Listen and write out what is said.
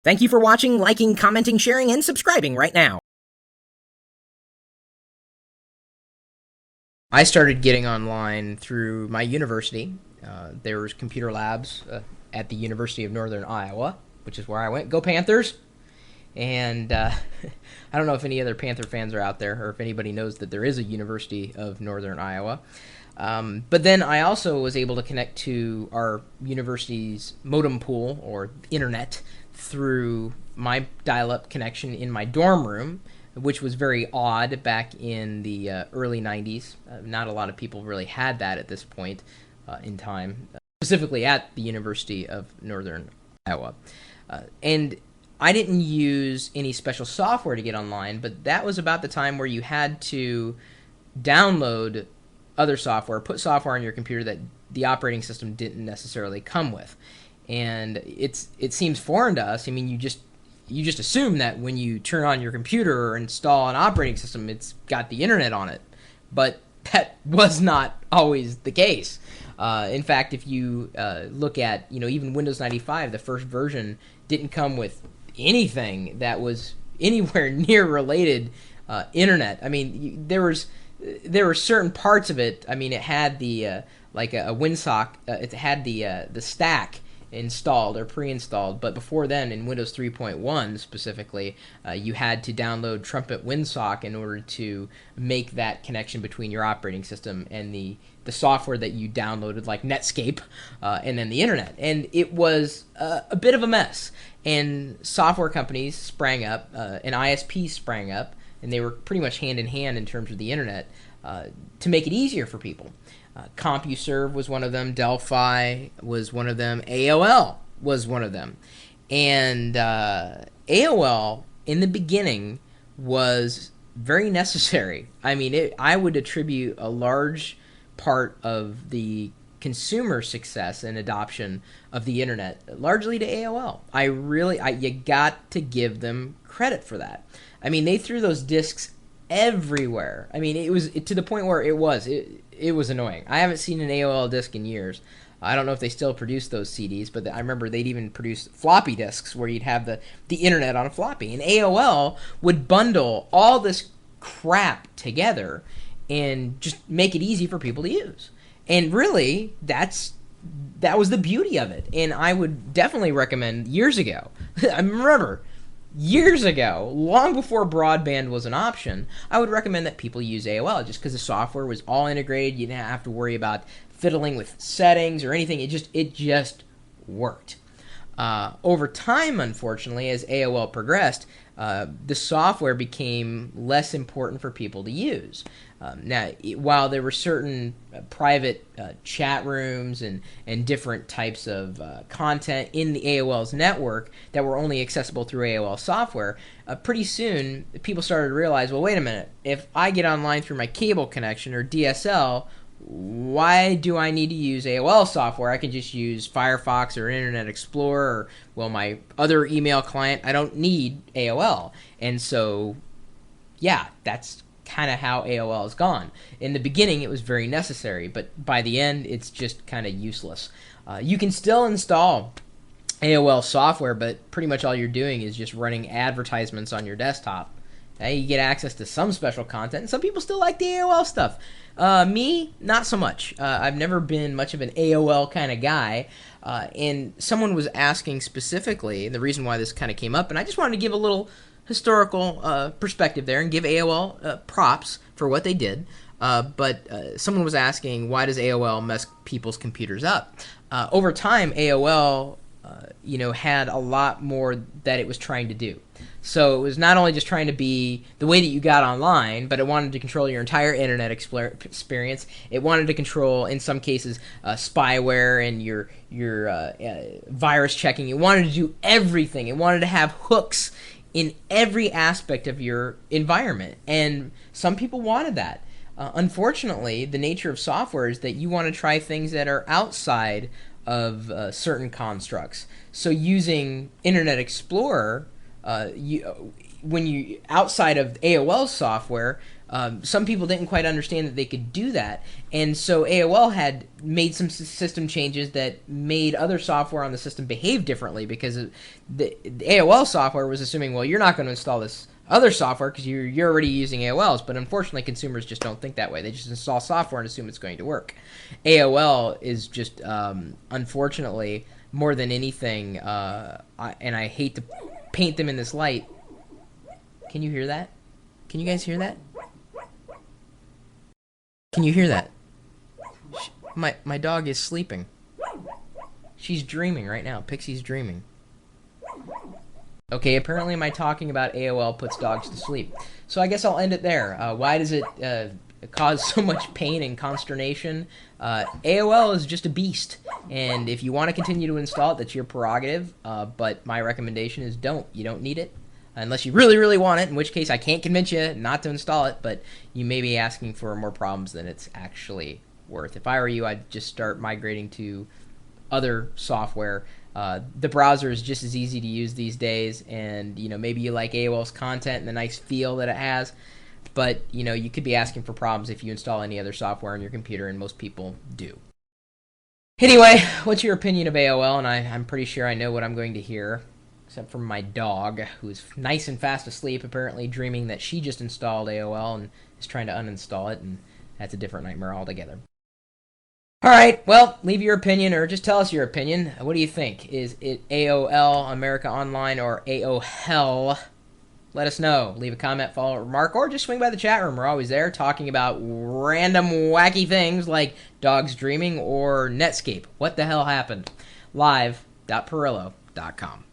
Thank you for watching, liking, commenting, sharing, and subscribing right now. I started getting online through my university. There was computer labs at the University of Northern Iowa, which is where I went. Go Panthers! And I don't know if any other Panther fans are out there or if anybody knows that there is a University of Northern Iowa. But then I also was able to connect to our university's modem pool or internet through my dial-up connection in my dorm room, which was very odd back in the early 90s. Not a lot of people really had that at this point in time, specifically at the University of Northern Iowa. And I didn't use any special software to get online, but that was about the time where you had to download other software, put software on your computer that the operating system didn't necessarily come with. And it seems foreign to us. I mean, you just assume that when you turn on your computer or install an operating system, it's got the internet on it. But that was not always the case. In fact, if you look at, even Windows 95, the first version didn't come with anything that was anywhere near related internet. I mean, there were certain parts of it. I mean, it had the like a WinSock. It had the stack installed or pre-installed, but before then, in Windows 3.1 specifically, you had to download Trumpet WinSock in order to make that connection between your operating system and the software that you downloaded, like Netscape, and then the internet. And it was a bit of a mess. And software companies sprang up, and ISPs sprang up, and they were pretty much hand in hand in terms of the internet to make it easier for people. CompuServe was one of them. Delphi was one of them. AOL was one of them. And AOL, in the beginning, was very necessary. I mean, I would attribute a large part of the consumer success and adoption of the internet largely to AOL. You got to give them credit for that. I mean, they threw those discs everywhere. I mean, it was to the point where it was annoying. I haven't seen an AOL disc in years. I don't know if they still produce those CDs, but I remember they'd even produce floppy disks where you'd have the internet on a floppy. And AOL would bundle all this crap together and just make it easy for people to use. And really, that was the beauty of it. And I would definitely recommend years ago. I remember years ago, long before broadband was an option, I would recommend that people use AOL just because the software was all integrated. You didn't have to worry about fiddling with settings or anything. It just worked. Over time, unfortunately, as AOL progressed, the software became less important for people to use. Now, while there were certain private chat rooms and different types of content in the AOL's network that were only accessible through AOL software, pretty soon people started to realize, well, wait a minute, if I get online through my cable connection or DSL, why do I need to use AOL software? I can just use Firefox or Internet Explorer or, well, my other email client. I don't need AOL. And so, yeah, that's kind of how AOL has gone. In the beginning, it was very necessary, but by the end, it's just kind of useless. You can still install AOL software, but pretty much all you're doing is just running advertisements on your desktop. Now you get access to some special content, and some people still like the AOL stuff. Me, not so much. I've never been much of an AOL kind of guy, and someone was asking specifically, the reason why this kind of came up, and I just wanted to give a little historical perspective there and give AOL props for what they did. But someone was asking, why does AOL mess people's computers up? Over time, AOL had a lot more that it was trying to do. So it was not only just trying to be the way that you got online, but it wanted to control your entire internet experience. It wanted to control, in some cases, spyware and your virus checking. It wanted to do everything. It wanted to have hooks in every aspect of your environment. And some people wanted that. Unfortunately, the nature of software is that you want to try things that are outside of certain constructs. So using Internet Explorer, when you outside of AOL software, Some people didn't quite understand that they could do that, and so AOL had made some system changes that made other software on the system behave differently, because the AOL software was assuming, well, you're not going to install this other software because you're already using AOLs, but unfortunately consumers just don't think that way. They just install software and assume it's going to work. AOL is just, unfortunately, more than anything, and I hate to paint them in this light. Can you hear that? Can you guys hear that? Can you hear that? My dog is sleeping. She's dreaming right now. Pixie's dreaming. Okay, apparently my talking about AOL puts dogs to sleep. So I guess I'll end it there. Why does it cause so much pain and consternation? AOL is just a beast, and if you want to continue to install it, that's your prerogative, but my recommendation is don't. You don't need it. Unless you really, really want it, in which case I can't convince you not to install it, but you may be asking for more problems than it's actually worth. If I were you, I'd just start migrating to other software. The browser is just as easy to use these days, and maybe you like AOL's content and the nice feel that it has, but you could be asking for problems if you install any other software on your computer, and most people do. Anyway, what's your opinion of AOL? And I'm pretty sure I know what I'm going to hear. Except for my dog, who's nice and fast asleep, apparently dreaming that she just installed AOL and is trying to uninstall it, and that's a different nightmare altogether. Alright, well, leave your opinion, or just tell us your opinion. What do you think? Is it AOL, America Online, or AOL? Let us know. Leave a comment, follow, remark, or just swing by the chat room. We're always there talking about random wacky things like dogs dreaming or Netscape. What the hell happened? Live.Pirillo.com